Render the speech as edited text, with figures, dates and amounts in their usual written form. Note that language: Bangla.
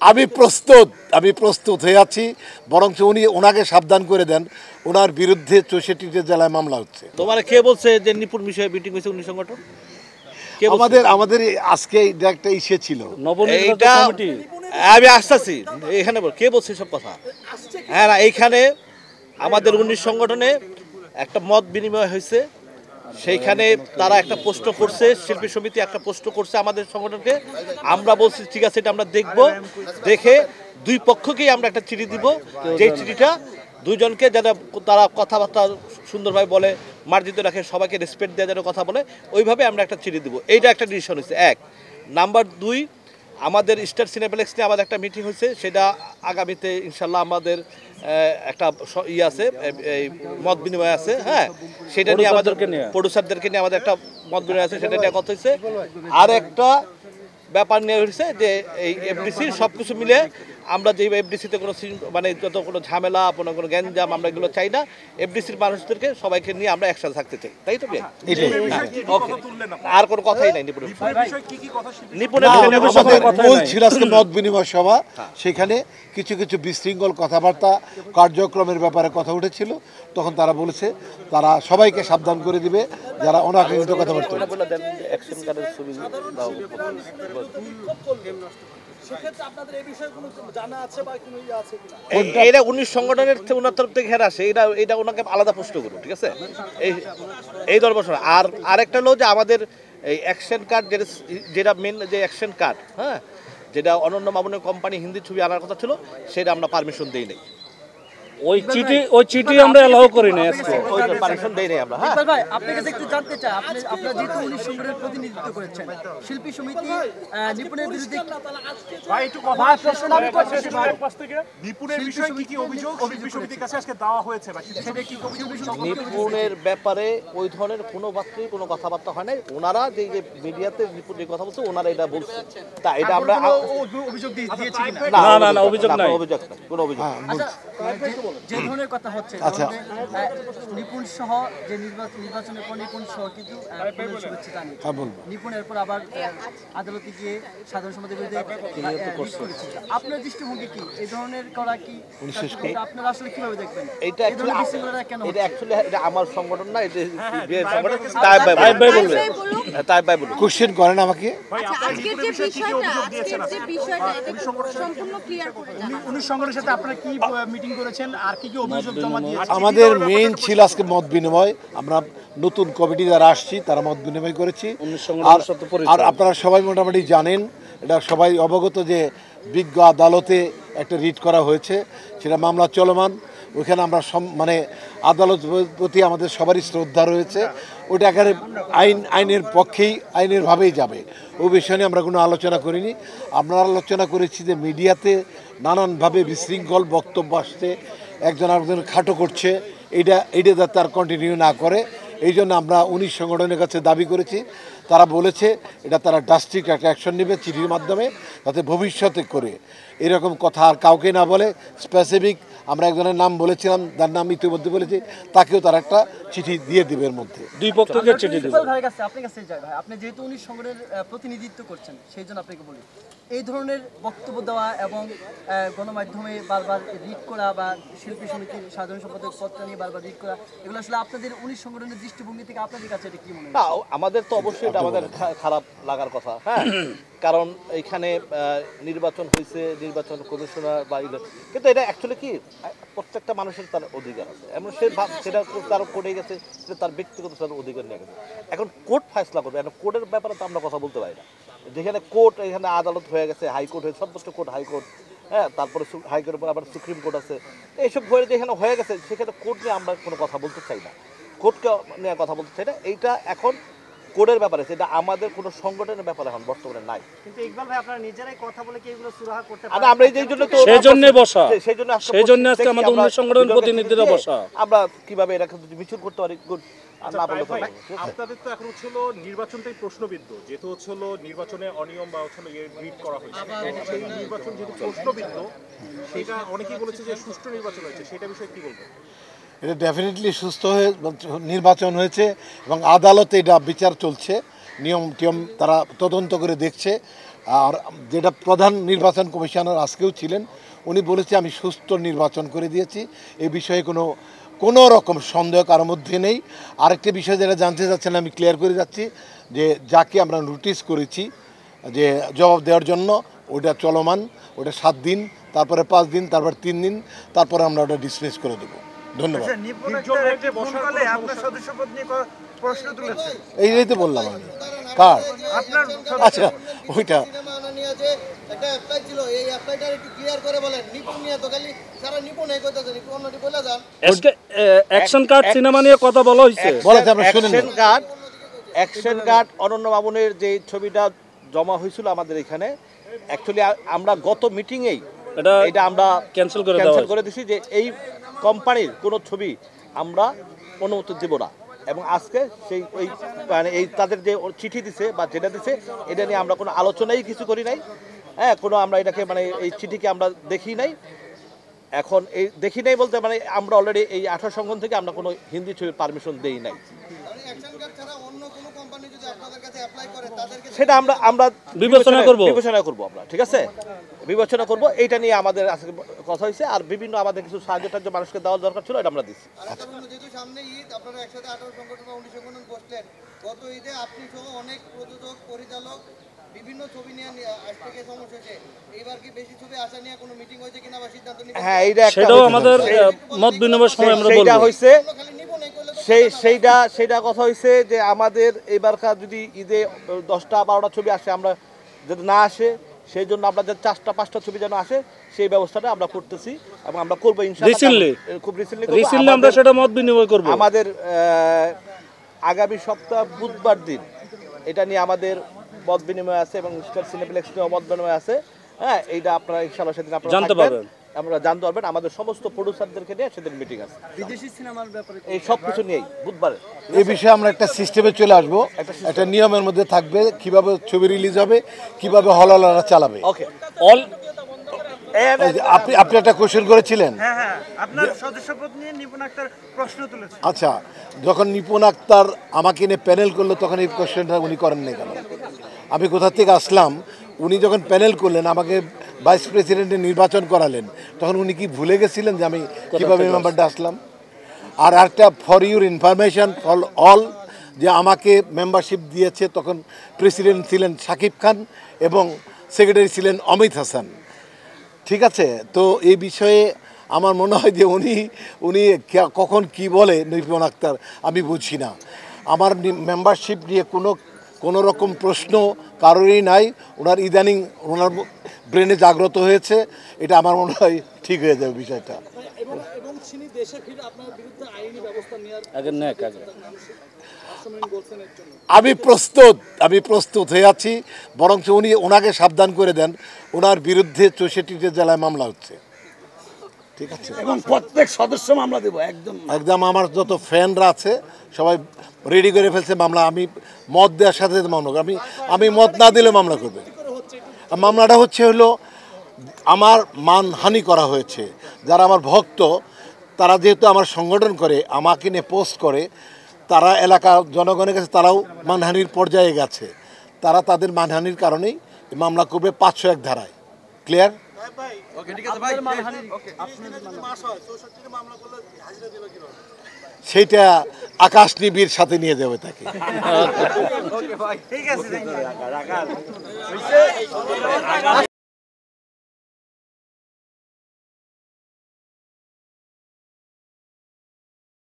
আমি প্রস্তুত হয়ে আছি, বরঞ্চ উনি ওনাকে সাবধান করে দেন, ওনার বিরুদ্ধে 64টি জেলায় মামলা হচ্ছে। তোমার কে বলছে যে নিপুণ বিষয়ে মিটিং হয়েছে উনি সংগঠন? আমাদের আজকে একটা ইসে ছিল এইটা আমি আসতেছি এখানে কে বলছে সব কথা। হ্যাঁ না, এইখানে আমাদের 19 সংগঠনে একটা মত বিনিময় হয়েছে, সেইখানে তারা একটা পোস্ট করছে, শিল্পী সমিতি একটা পোস্ট করছে আমাদের সংগঠনকে। আমরা বলছি ঠিক আছে, এটা আমরা দেখব, দেখে দুই পক্ষকেই আমরা একটা চিঠি দিব, যেই চিঠিটা দুইজনকে যারা তারা কথাবার্তা সুন্দরভাবে বলে, মার্জিত রাখে, সবাইকে রেসপেক্ট দেওয়া যেন কথা বলে, ওইভাবে আমরা একটা চিঠি দিব। এইটা একটা ডিসিশন হয়েছে। এক নাম্বার 2, আমাদের স্টার সিনেপ্লেক্স নিয়ে আমাদের একটা মিটিং হয়েছে, সেটা আগামীতে ইনশাল্লাহ আমাদের একটা আছে, এই মত বিনিময় আছে। হ্যাঁ, সেটা নিয়ে আমাদের প্রডিউসারদেরকে নিয়ে আমাদের একটা মত বিনিময় আছে, সেটা নিয়ে কথা হয়েছে। আর একটা ব্যাপার নিয়ে হয়েছে যে এই এফডিসির সব কিছু মিলে আমরা যে এফডিসিতে কোনো মানে যত কোনো ঝামেলা, কোনো গ্যাঞ্জাম আমরা এগুলো চাই না। এফডিসির মানুষদেরকে সবাইকে নিয়ে আমরা একসাথে থাকতে চাই, তাই তো? আর কোনো কথাই নাই। মত বিনিময় সভা, সেখানে কিছু কিছু বিশৃঙ্খল কথাবার্তা, কার্যক্রমের ব্যাপারে কথা উঠেছিল। তখন তারা বলেছে তারা সবাইকে সাবধান করে দিবে যারা অনাকাঙ্ক্ষিত কথাবার্তা। এটা 19 সংগঠনের ওনার তরফ থেকে ঘেরা আসে, এটা ওনাকে আলাদা প্রশ্ন করুন, ঠিক আছে? এই 10 বছর। আর আরেকটা হলো যে আমাদের এই অ্যাকশন কার্ড, যেটা মেন যে অ্যাকশন কার্ড, হ্যাঁ, যেটা অনন্য মামুনের কোম্পানি হিন্দি ছবি আনার কথা ছিল, সেটা আমরা পারমিশন দেই নাই। ওই চিঠি আমরা এলাও করি না, ওই পারমিশন দেই নাই আমরা। হ্যাঁ ভাই, আপনার কাছে একটু জানতে চাই, আপনারা যেহেতু 19 সংগঠনের প্রতিনিধিত্ব করেছেন, শিল্পী সমিতি নিপুণের বিরুদ্ধে ভাই একটু কথা প্রশ্ন আমি করছি ভাই, পাশ থেকে নিপুণের বিষয়ে কি অভিযোগ শিল্পী সমিতির কাছে আজকে দেওয়া হয়েছে ভাই? সেটা কি অভিযোগ? নিপুণের ব্যাপারে ওই ধরনের কোনো কথাবার্তা হয় নাই। ওনারা যে মিডিয়াতে নিপুণ যে কথা বলছে, ওনারা এটা বলছে, তা এটা আমরা অভিযোগ দিয়েছি না অভিযোগ নাই, কোনো অভিযোগ। যে ধরনের কথা হচ্ছে, নিপুণ সহ যে নির্বাচনের পর নিপুণ সহ কিন্তু শুভেচ্ছা জানিয়েছে, নিপুণের পর আবার আদালতে গিয়ে সাধারণ সম্পাদকের বিরুদ্ধে করেছে। আপনার দৃষ্টিভঙ্গি কি এই ধরনের করা? কি আপনারা আসলে কিভাবে দেখবেন? এটা এটা আমার সংগঠন না, এটা যে সংগঠন তাই ভাই বলুন। কোশ্চেন করেন আমাকে। আজকের যে বিষয়টা এটা সম্পূর্ণ ক্লিয়ার করে জানান। 19 সংগঠনের সাথে আপনারা কি মিটিং করেছেন আর কি অভিযোগ জমা দিয়েছেন? আমাদের মেইন ছিল আজকে মত বিনিময়। আমরা নতুন কমিটি যারা আসছি তারা মত বিনিময় করেছি। আর আপনারা সবাই মোটামুটি জানেন, এটা সবাই অবগত যে বিজ্ঞ আদালতে একটা রিট করা হয়েছে, সেটা মামলা চলমান। ওইখানে আমরা মানে আদালত প্রতি আমাদের সবারই শ্রদ্ধা রয়েছে। ওইটা একেবারে আইনের পক্ষেই, আইনের ভাবেই যাবে। ওই বিষয় নিয়ে আমরা কোনো আলোচনা করিনি। আমরা আলোচনা করেছি যে মিডিয়াতে নানানভাবে বিশৃঙ্খল বক্তব্য আসছে, একজন আরেকজন খাটো করছে, এটা যাতে তার কন্টিনিউ না করে, এই জন্য আমরা 19 সংগঠনের কাছে দাবি করেছি। তারা বলেছে এটা তারা ড্রাস্টিক একটা অ্যাকশন নেবে চিঠির মাধ্যমে, যাতে ভবিষ্যতে করে এরকম কথা আর কাউকে না বলে। স্পেসিফিক আমরা একজনের নাম বলেছিলাম, তার নাম ইতিমধ্যে বলেছি, তাকেও তার একটা চিঠি দিয়ে দিবে। এর মধ্যে দুই পক্ষকে চিঠি দিবে। আপনার কাছে যাই ভাই, আপনি যেহেতু 19 সংগঠনের প্রতিনিধিত্ব করছেন, সেই জন্য আপনাকে বলি, এই ধরনের বক্তব্য দেওয়া এবং গণমাধ্যমে বারবার রিড করা বা শিল্পী সমিতির সাধারণ সম্পাদক পদটা নিয়ে বারবার রিড করা, এগুলো আসলে আপনাদের 19 সংগঠনের দৃষ্টিভঙ্গি থেকে আপনাদের কাছে এটা কি মনে হয়? আমাদের তো অবশ্যই এটা আমাদের খারাপ লাগার কথা। হ্যাঁ, কারণ এইখানে নির্বাচন হয়েছে, নির্বাচন কমিশনার বা কিন্তু এটা অ্যাকচুয়ালি কি প্রত্যেকটা মানুষের তার অধিকার আছে, এমন সেটা তার কোর্টে গেছে, সেটা তার ব্যক্তিগত অধিকার নিয়ে গেছে। এখন কোর্ট ফয়সলা করবে, এখন কোর্টের ব্যাপারে তো আমরা কথা বলতে পারি না। যেখানে কোর্ট, এখানে আদালত হয়ে গেছে, হাইকোর্ট হয়ে সর্বোচ্চ কোর্ট হাইকোর্ট, হ্যাঁ, তারপরে হাইকোর্টের পর আবার সুপ্রিম কোর্ট আছে, এইসব হয়ে যেখানে হয়ে গেছে, সেখানে কোর্ট নিয়ে আমরা কোনো কথা বলতে চাই না, কোর্টকে নিয়ে কথা বলতে চাই না। এইটা এখন কোডের ব্যাপারে, সেটা আমাদের কোনো সংগঠনের ব্যাপারে এখন বর্তমানে নাই। কিন্তু ইকবাল ভাই, আপনারা নিজেরাই কথা বলে কি এগুলো সুরাহা করতে পারেন? আমরা এই জন্য তো সেজন্য বসা, সেজন্য আজকে আমাদের 19 সংগঠন প্রতিনিধিরা বসা। আমরা কিভাবে এটা মিছিল করতে পারি আপনাদের তো এখন হচ্ছিল নির্বাচনটাই প্রশ্নবিদ্ধ, যেহেতু হচ্ছিল নির্বাচনে অনিয়ম বা হচ্ছিল রিড করা হয়েছে, সেই নির্বাচন যেহেতু প্রশ্নবিদ্ধ, সেটা অনেকেই বলেছে যে সুষ্ঠু নির্বাচন হয়েছে, সেটা বিষয়ে কি বলবেন? এটা ডেফিনেটলি সুস্থ হয়ে নির্বাচন হয়েছে এবং আদালতে এটা বিচার চলছে, নিয়ম টিয়ম তারা তদন্ত করে দেখছে। আর যেটা প্রধান নির্বাচন কমিশনার আজকেও ছিলেন, উনি বলেছে আমি সুষ্ঠু নির্বাচন করে দিয়েছি, এ বিষয়ে কোনো রকম সন্দেহ কারোর মধ্যে নেই। আরেকটা বিষয় যেটা জানতে চাচ্ছেন আমি ক্লিয়ার করে যাচ্ছি, যে যাকে আমরা নোটিশ করেছি যে জবাব দেওয়ার জন্য, ওটা চলমান, ওটা 7 দিন, তারপরে 5 দিন, তারপর 3 দিন, তারপরে আমরা ওটা ডিসমিস করে দেবো। ধন্যবাদ। এইটাই তো বললাম আমি। কার? আচ্ছা, ওইটা অ্যাকশন কার্ড সিনেমা নিয়ে কথা বলা হয়েছে। অ্যাকশন কার্ড অনন্য মামুনের যে ছবিটা জমা হয়েছিল আমাদের এখানে, অ্যাকচুয়ালি আমরা গত মিটিংয়েই এটা আমরা ক্যান্সেল করে দিছি যে এই কোম্পানির কোনো ছবি আমরা অনুমতি দেব না। এবং আজকে সেই ওই মানে এই তাদের যে চিঠি দিছে বা যেটা দিছে, এটা নিয়ে আমরা কোনো আলোচনাই কিছু করি নাই। হ্যাঁ, কোনো আমরা এটাকে মানে এই চিঠিকে আমরা দেখি নাই। এখন এই দেখি নাই বলতে মানে আমরা অলরেডি এই 18 সংগঠন থেকে আমরা কোনো হিন্দি ছবির পারমিশন দেই নাই। সেটা আমরা বিবেচনা করব আমরা, ঠিক আছে, বিবেচনা করব। এইটা নিয়ে আমাদের আজকে কথা হয়েছে। আর বিভিন্ন আমাদের কিছু সাহায্য টাহায্য মানুষকে দেওয়ার দরকার ছিল, এটা আমরা দিচ্ছি। হ্যাঁ, সেটাও আমাদের মত বিনিময়ের সময় আমরা বলবো। সেইটা কথা হয়েছে যে আমাদের এবারকার যদি ঈদে 10টা 12টা ছবি আসে, আমরা যদি না আসে সেই জন্য আমরা যে 4টা 5টা ছবি যেন আসে সেই ব্যবস্থাটা আমরা করতেছি এবং আমরা করবো ইনশাআল্লাহ। খুব রিসেন্টলি আমরা সেটা মত বিনিময় করব। আমাদের আগামী সপ্তাহ বুধবার দিন এটা নিয়ে আমাদের মত বিনিময় আছে এবং স্টার সিনেপ্লেক্স নিয়ে মত বিনিময় আছে। হ্যাঁ, এইটা আপনারা ইনশাআল্লাহ সেদিন আপনারা জানতে পারবেন, আমরা জানতে পারবেন। আমাদের সমস্ত প্রোডিউসারদেরকে নিয়ে সেদিন মিটিং আছে বিদেশি সিনেমার ব্যাপারে, এই সব কিছু নিয়েই বুধবারে। এই বিষয়ে আমরা একটা সিস্টেমে চলে আসবো, একটা নিয়মের মধ্যে থাকবে কিভাবে ছবি রিলিজ হবে, কিভাবে হলওয়ালারা চালাবে। ওকে, আপনি একটা কোশ্চেন করেছিলেন। হ্যাঁ, আপনার সদস্যপদ নিয়ে নিপুণ আক্তার প্রশ্ন তুলেছে। আচ্ছা, যখন নিপুণ আক্তার আমাকে নিয়ে প্যানেল করলো তখন এই কোশ্চেনটা উনি করেননি কেন? আমি কোথা থেকে আসলাম? উনি যখন প্যানেল করলেন, আমাকে ভাইস প্রেসিডেন্টে নির্বাচন করালেন, তখন উনি কি ভুলে গেছিলেন যে আমি কীভাবে মেম্বারটা আসলাম? আর একটা for your information for all, যে আমাকে মেম্বারশিপ দিয়েছে তখন প্রেসিডেন্ট ছিলেন শাকিব খান এবং সেক্রেটারি ছিলেন অমিত হাসান। ঠিক আছে, তো এই বিষয়ে আমার মনে হয় যে উনি কখন কি বলে নিপুণ আক্তার আমি বুঝি না। আমার মেম্বারশিপ নিয়ে কোনো রকম প্রশ্ন কারোরই নাই। ওনার ইদানিং ওনার ব্রেনে জাগ্রত হয়েছে, এটা আমার মনে হয় ঠিক হয়ে যাবে বিষয়টা। আমি প্রস্তুত হয়ে আছি, বরঞ্চ ওনাকে সাবধান করে দেন, ওনার বিরুদ্ধে 64টি জেলায় মামলা হচ্ছে। ঠিক আছে, এবং প্রত্যেক সদস্য মামলা দেব। একদম আমার যত ফ্যানরা আছে সবাই রেডি করে ফেলছে মামলা। আমি মত দেওয়ার সাথে মামলা করব, আমি মত না দিলে মামলা করবে। মামলাটা হলো আমার মানহানি করা হয়েছে। যারা আমার ভক্ত, তারা যেহেতু আমার সংগঠন করে, আমাকে নিয়ে পোস্ট করে, তারা এলাকার জনগণের কাছে তারাও মানহানির পর্যায়ে গেছে। তারা তাদের মানহানির কারণেই মামলা করবে 501 ধারায়। ক্লিয়ার? সেইটা আকাশ নিবিড় সাথে নিয়ে যাবে তাকে। ঠিক আছে।